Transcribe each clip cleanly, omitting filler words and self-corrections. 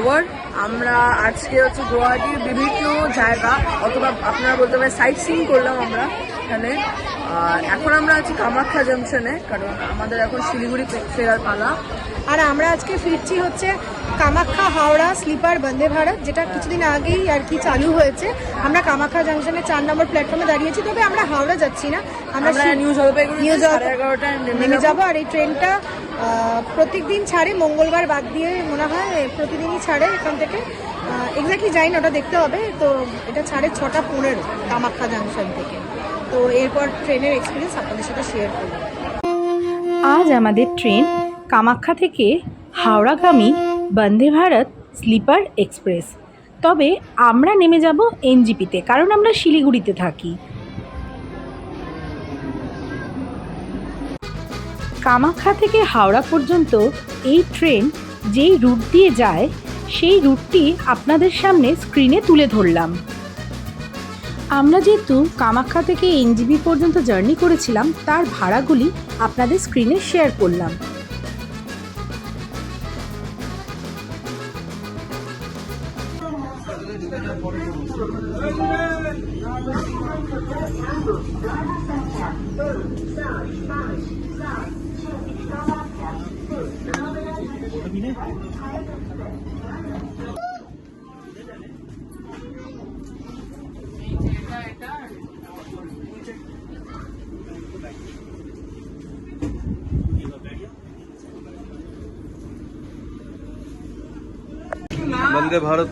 খবর? আমরা আজকে হচ্ছে গুয়াহাটির বিভিন্ন জায়গা অথবা আপনারা বলতে পারেন সাইট সিইং করলাম আমরা এখানে। এখন আমরা আছি কামাখ্যা জাংশনে, কারণ আমাদের এখন শিলিগুড়ি ফেরার পালা। আর আমরা আজকে ফিরছি হচ্ছে কামাখ্যা হাওড়া স্লিপার বন্দে ভারত, যেটা কিছুদিন আগেই আর কি চালু হয়েছে। আমরা কামাখ্যা জাংশনে 4 নম্বর প্ল্যাটফর্মে দাঁড়িয়েছি, তবে আমরা হাওড়া যাচ্ছি না, আমরা নিউ জলপাইগুড়ি 11:30 নেমে যাবো। আর এই ট্রেনটা প্রত্যেকদিন ছাড়ে, মঙ্গলবার বাদ দিয়ে মনে হয় প্রতিদিনই ছাড়ে এখান থেকে। এক্স্যাক্টলি যাই না, ওটা দেখতে হবে। তো এটা ছাড়ে 6:15 কামাখ্যা জাংশন থেকে। তো এরপর ট্রেনের এক্সপিরিয়েন্স আপনাদের সাথে শেয়ার করব। আজ আমাদের ট্রেন কামাখ্যা থেকে হাওড়াগামী বন্দে ভারত স্লিপার এক্সপ্রেস। তবে আমরা নেমে যাব এনজিপিতে, কারণ আমরা শিলিগুড়িতে থাকি। কামাখ্যা থেকে হাওড়া পর্যন্ত এই ট্রেন যেই রুট দিয়ে যায় সেই রুটটি আপনাদের সামনে স্ক্রিনে তুলে ধরলাম। আমরা যেহেতু কামাখ্যা থেকে এনজিপি পর্যন্ত জার্নি করেছিলাম, তার ভাড়াগুলি আপনাদের স্ক্রিনে শেয়ার করলাম। বন্দে ভারত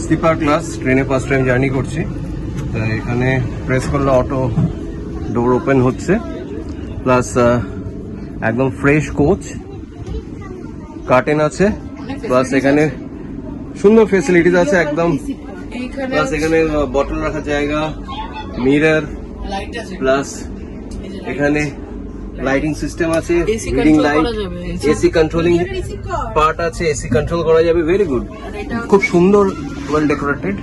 স্লিপার ক্লাস ট্রেনে ফার্স্ট টাইম জার্নি করছি। তাই এখানে প্রেস করলে অটো ডোর ওপেন হচ্ছে, প্লাস একদম ফ্রেশ কোচ, কার্টেন আছে, প্লাস এখানে সুন্দর ফেসিলিটিস আছে একদম। প্লাস এখানে বটল রাখার জায়গা, মিরর, প্লাস এখানে লাইটিং সিস্টেম আছে, reading light, AC controlling part আছে, এসি কন্ট্রোল করা যাবে। ভেরি গুড, খুব সুন্দর, ওয়েল ডেকোরেটেড।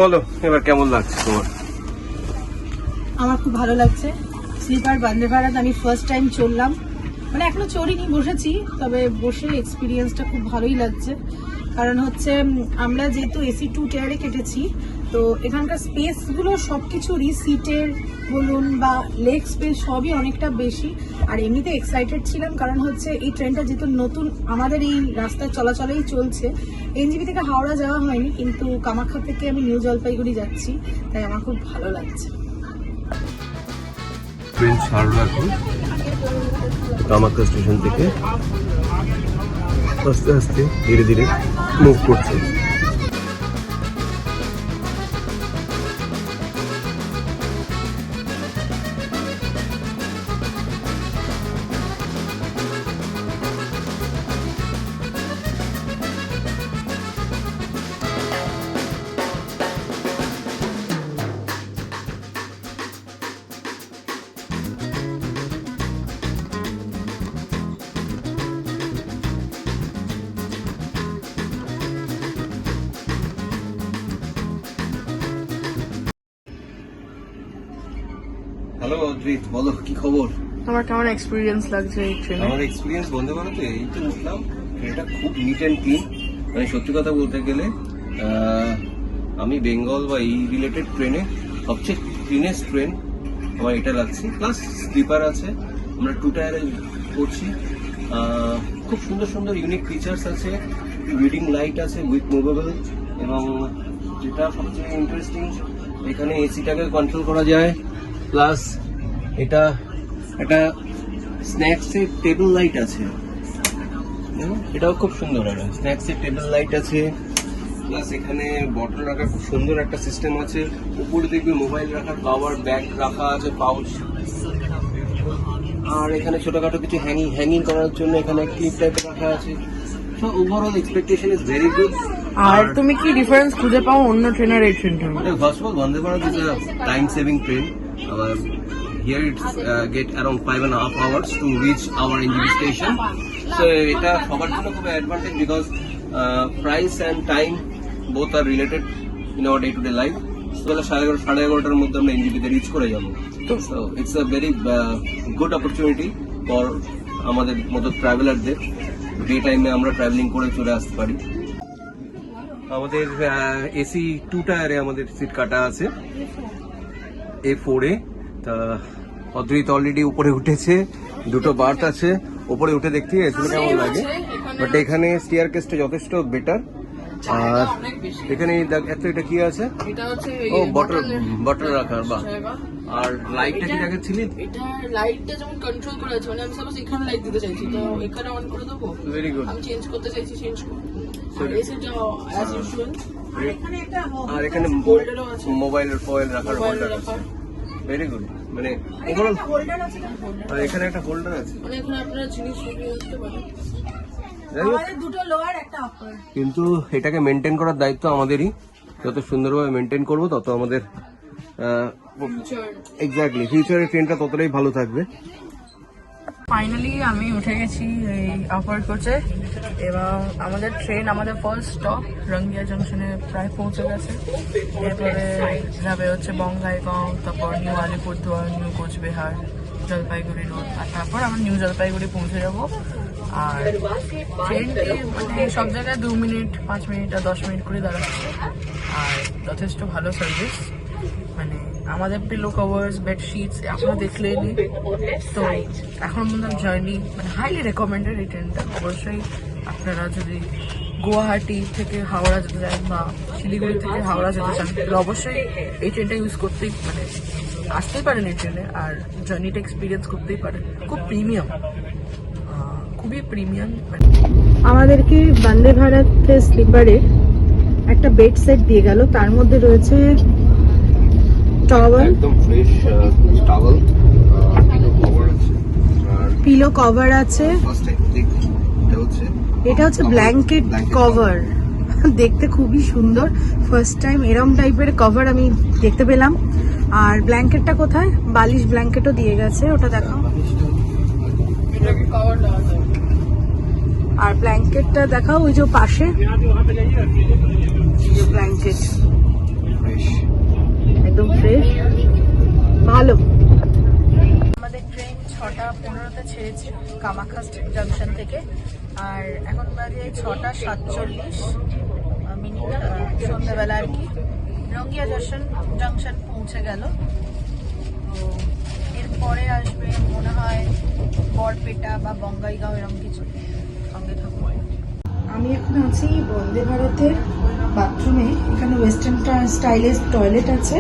বলো এবার কেমন লাগছে তোমার? আমার খুব ভালো লাগছে। স্লিপার বন্দে ভারত আমি ফার্স্ট টাইম চললাম, মানে এখনো চড়িনি, বসেছি। তবে বসে এক্সপিরিয়েন্সটা খুব ভালোই লাগছে। কারণ হচ্ছে আমরা যেহেতু এসি 2 টায়ারে কেটেছি, তো এখানকার স্পেসগুলো সব কিছুরই, সিটের বলুন বা লেগ স্পেস, সবই অনেকটা বেশি। আর এমনিতে এক্সাইটেড ছিলাম, কারণ হচ্ছে এই ট্রেনটা যেহেতু নতুন আমাদের এই রাস্তায় চলাচলেই চলছে। এনজিপি থেকে হাওড়া যাওয়া হয়নি, কিন্তু কামাখ্যা থেকে আমি নিউ জলপাইগুড়ি যাচ্ছি, তাই আমার খুব ভালো লাগছে। ট্রেন ছাড়লো এখন কামাখ্যা স্টেশন থেকে, আস্তে আস্তে ধীরে ধীরে মুভ করছে। হ্যালো অদ্রিত, বলো কি খবর? তোমার কেমন এক্সপিরিয়েন্স লাগছে এই ট্রেনে? আমার এক্সপিরিয়েন্স বন্দে ভারতে এই তো উঠলাম, ট্রেনটা খুব নিট অ্যান্ড ক্লিন। মানে সত্যি কথা বলতে গেলে আমি বেঙ্গল বা এই রিলেটেড ট্রেনে সবচেয়ে ক্লিনেস্ট ট্রেন আমার এটা লাগছে। প্লাস স্লিপার আছে, আমরা 2 টায়ারে করছি। খুব সুন্দর সুন্দর ইউনিক ফিচার্স আছে, রিডিং লাইট আছে উইথ মুভেবল, এবং যেটা সবচেয়ে ইন্টারেস্টিং এখানে এসিটাকে কন্ট্রোল করা যায়। প্লাস এটা একটা স্ন্যাক্সের টেবিল লাইট আছে, এটাও খুব সুন্দর। একটা স্ন্যাক্সের টেবিল লাইট আছে, প্লাস এখানে বটল রাখার খুব সুন্দর একটা সিস্টেম আছে। উপরে দেখবি মোবাইল রাখার পাওয়ার ব্যাগ রাখা আছে, পাউচ। আর এখানে ছোটখাটো কিছু হ্যাঙ্গিং করার জন্য এখানে ক্লিপ টাইপের রাখা আছে। So overall expectation is very good. আর তুমি কি ডিফারেন্স খুঁজে পাও অন্য ট্রেনের এই ট্রেনটার মধ্যে? First of all, Vande Bharat is a time-saving train. Here it's get around 5.5 hours to reach our NGP station. So এটা সবার জন্য খুব advantage because price and time both are related in our day-to-day life. So 11:30 মধ্যে আমরা NGP তে rich করে যাব। So it's a very good opportunity for আমাদের মতো ট্রাভেলারদের। ডে টাইমে আমরা ট্রাভেলিং করে চলে আসতে পারি। আমাদের এসি 2 টায়ারে আমাদের সিট কাটা আছে A4 এ। তা অদ্রিত অলরেডি উপরে উঠেছে, দুটো বার্থ আছে, উপরে উঠে দেখতে এসি কেমন লাগে। বাট এখানে স্টিয়ার কেসটা যথেষ্ট বেটার। আর এখানে এটা কি আছে? এটা হচ্ছে ও বটল রাখার, বাহ। আর লাইটটা কি রাখাচ্ছিলি? এটা লাইটটা যেমন কন্ট্রোল করা আছে, মানে আমি সাপোজ এখানে লাইট দিতে চাইছি তো এখানে অন করে দেবো। Very good. আমি চেঞ্জ করতে চাইছি চেঞ্জ করব। আর এসিটা অ্যাজ ইউজুয়াল। আর এখানে হোল্ডারও আছে, মোবাইলের ফয়েল রাখার হোল্ডার আছে। Very good. মানে ওভারঅল আর এখানে একটা হোল্ডার আছে, মানে এখানে আপনারা জিনিস রেখে রাখতে পারেন। দুটো লোয়ার একটা আপার। কিন্তু এটাকে মেনটেন করার দায়িত্ব আমাদেরই। যত সুন্দরভাবে মেনটেন করবো তত আমাদের এক্স্যাক্টলি ফিউচারের ট্রেনটা ততটাই ভালো থাকবে। ফাইনালি আমি উঠে গেছি এই আপার কোচে এবং আমাদের ট্রেন আমাদের ফার্স্ট স্টপ রঙ্গিয়া জংশনে প্রায় পৌঁছে গেছে। এরপরে যাবে হচ্ছে বঙ্গাইগাঁও, তারপর new Alipurduar, new Coochbehar, Jalpaiguri road, আর তারপর আমরা নিউ জলপাইগুড়ি পৌঁছে যাব। আর ট্রেনটি মানে সব জায়গায় 2 মিনিট, 5 মিনিট আর 10 মিনিট করে দাঁড়াচ্ছে। আর যথেষ্ট ভালো সার্ভিস, মানে আমাদের পিলো কভার্স, বেডশিটস আপনারা দেখলেনি। তো এখন পর্যন্ত জার্নি মানে হাইলি রেকমেন্ডেড এই ট্রেনটা। অবশ্যই আপনারা যদি গুয়াহাটি থেকে হাওড়া যেতে চান বা শিলিগুড়ি থেকে হাওড়া যেতে চান তাহলে অবশ্যই এই ট্রেনটা ইউজ করতেই মানে আসতেই পারেন এই ট্রেনে, আর জার্নিটা এক্সপিরিয়েন্স করতেই পারেন। খুব প্রিমিয়াম, খুবই প্রিমিয়াম। আমাদেরকে বন্দে ভারত স্লিপারে একটা বেড সেট দিয়ে গেল, তার মধ্যে রয়েছে টাওয়াল, একদম ফ্রেশ টাওয়াল, কভার আছে, আর পিলো কভার আছে। ফার্স্ট টাইম দেখি এটা হচ্ছে ব্ল্যাঙ্কেট কভার, দেখতে খুবই সুন্দর। ফার্স্ট টাইম এরম টাইপের কভার আমি দেখতে পেলাম। আর ব্ল্যাঙ্কেটটা কোথায়? বালিশ ব্ল্যাঙ্কেটও দিয়ে গেছে, ওটা দেখো। আর ব্ল্যাঙ্কেটটা দেখাও, ওই যে পাশে ব্ল্যাঙ্কেট একদম ফ্রেশ, ভালো। আমাদের ট্রেন 6:15 ছেড়েছে কামাখ্যা জাংশন থেকে, আর এখন বাজে 6:47 মিনিট, সন্ধ্যাবেলা আর কি। রঙ্গিয়া জাংশন পৌঁছে গেল। তো এরপরে আসবে মনে হয় বরপেটা বা বঙ্গাইগাঁও, এরকম কিছু। সঙ্গে থাকবো। আমি এখন আছি বন্দে ভারতের বাথরুমে। এখানে ওয়েস্টার্ন স্টাইলের টয়লেট আছে,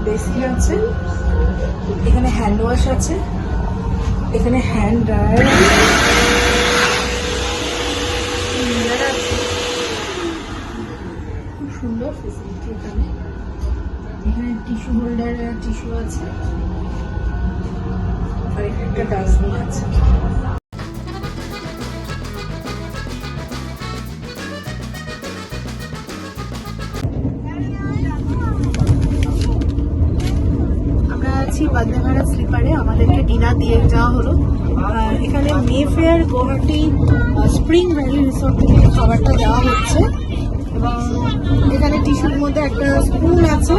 বেসিন আছে, এখানে হ্যান্ড ওয়াশ আছে, এখানে হ্যান্ড ড্রায়ার আছে, খুব সুন্দর ফেসিলিটি এখানে। এখানে টিস্যু হোল্ডার, টিস্যু আছে, আর একটা ডাস্টবিন আছে। বন্দে ভারত স্লিপারে আমাদেরকে ডিনার দিয়ে যাওয়া হলো। এখানে Mayfair Guwahati spring valley resort থেকে খাবারটা দেওয়া হচ্ছে, এবং এখানে টিস্যুর মধ্যে একটা স্পুন আছে।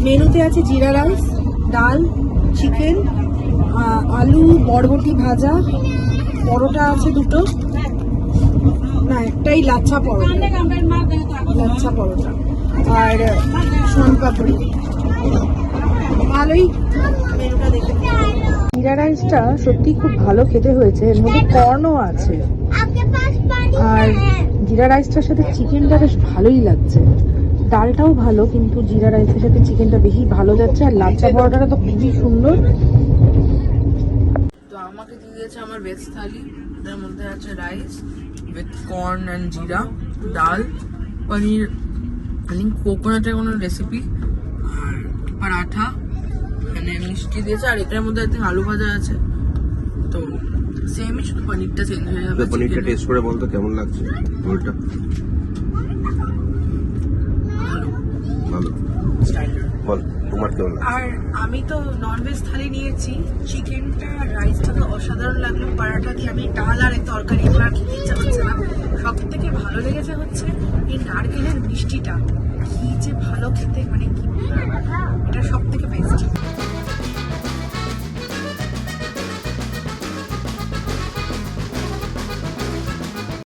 মেনুতে আছে জিরা রাইস, ডাল, চিকেন, আলু, বরবটি ভাজা, পরোটা আছে দুটো, না একটাই লাচ্ছা পরোটা, আর সোনপাপড়ি। ভালোই মেনুটা দেখে। জিরা রাইসটা সত্যি খুব ভালো খেতে হয়েছে, এর মধ্যে কর্নও আছে। আর জিরা রাইসটার সাথে চিকেনটা বেশ ভালোই লাগছে। ডালটাও ভালো, কিন্তু জিরা রাইসের সাথে চিকেনটা বেশি ভালো যাচ্ছে। আর লাচ্ছা পরোটাটা তো খুবই সুন্দর। তো আমাকে দিয়ে আছে আমার ভেজ থালি। এটার মধ্যে আছে রাইস উইথ কর্ন অ্যান্ড জিরা, ডাল, পনির, আই থিঙ্ক কোকোনাটের কোনো রেসিপি, আর পরাঠা, মানে মিষ্টি দিয়েছে। আর এটার মধ্যে আই থিঙ্ক আলু ভাজা আছে। তো সেমই, শুধু পনিরটা চেঞ্জ হয়ে যাবে। পনিরটা টেস্ট করে বলতো কেমন লাগছে রোলটা? ভালো, বল তোমার কেমন লাগছে? আর আমি তো ননভেজ থালি নিয়েছি, চিকেনটা রাইসটা তো অসাধারণ লাগলো। পরাঠা দিয়ে আমি ডাল আর তরকারি আর খেতে ইচ্ছা হচ্ছে না। সব থেকে ভালো লেগেছে হচ্ছে এই নারকেলের মিষ্টিটা, কি যে ভালো খেতে, মানে কি, এটা সব থেকে বেস্ট।